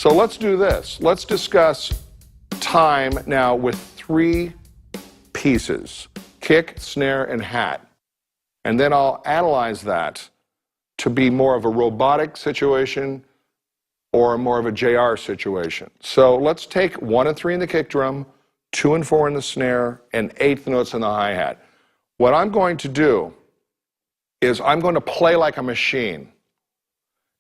So let's do this. Let's discuss time now with 3 pieces: kick, snare, and hat. And then I'll analyze that to be more of a robotic situation or more of a JR situation. So let's take 1 and 3 in the kick drum, 2 and 4 in the snare, and 1/8 notes in the hi-hat. What I'm going to do is I'm going to play like a machine.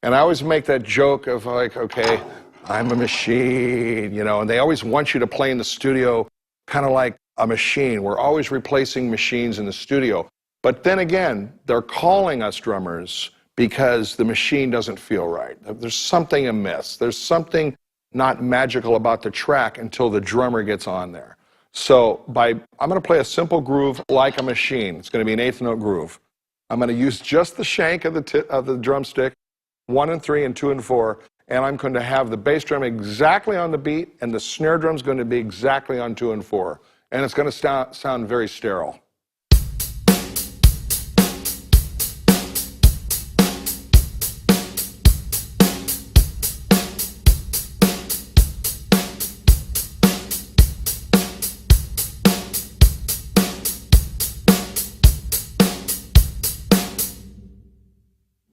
And I always make that joke of like, okay, I'm a machine, you know, and they always want you to play in the studio kind of like a machine. We're always replacing machines in the studio. But then again, they're calling us drummers because the machine doesn't feel right. There's something amiss. There's something not magical about the track until the drummer gets on there. So I'm going to play a simple groove like a machine. It's going to be an 1/8 note groove. I'm going to use just the shank of the drumstick, 1 and 3 and 2 and 4, and I'm going to have the bass drum exactly on the beat, and the snare drum's going to be exactly on 2 and 4. And it's going to sound very sterile.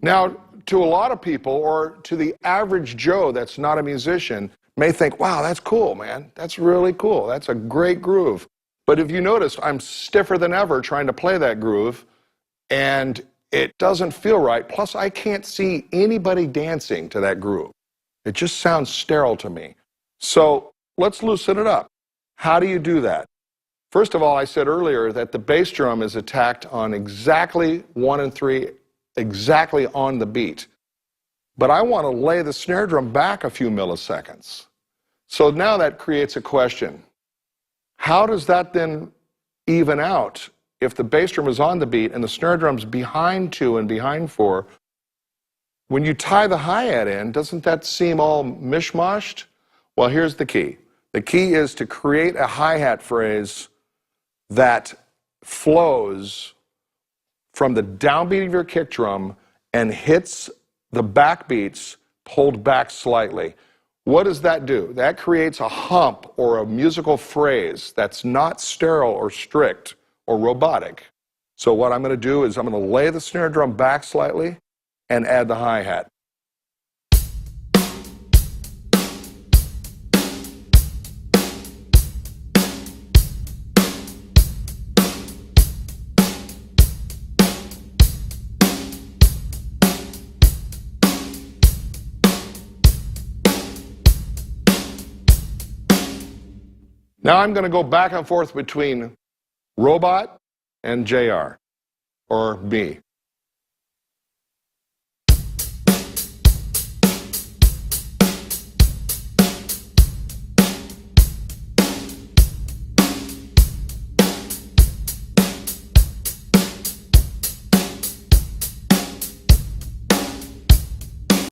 Now, to a lot of people, or to the average Joe that's not a musician, may think, wow, that's cool, man. That's really cool. That's a great groove. But if you notice, I'm stiffer than ever trying to play that groove, and it doesn't feel right. Plus, I can't see anybody dancing to that groove. It just sounds sterile to me. So let's loosen it up. How do you do that? First of all, I said earlier that the bass drum is attacked on exactly 1 and 3, exactly on the beat. But I want to lay the snare drum back a few milliseconds. So now that creates a question. How does that then even out if the bass drum is on the beat and the snare drum's behind 2 and behind 4? When you tie the hi-hat in, doesn't that seem all mishmashed? Well, here's the key. The key is to create a hi-hat phrase that flows from the downbeat of your kick drum and hits the backbeats pulled back slightly. What does that do? That creates a hump or a musical phrase that's not sterile or strict or robotic. So what I'm going to do is I'm going to lay the snare drum back slightly and add the hi-hat. Now I'm going to go back and forth between robot and JR, or me.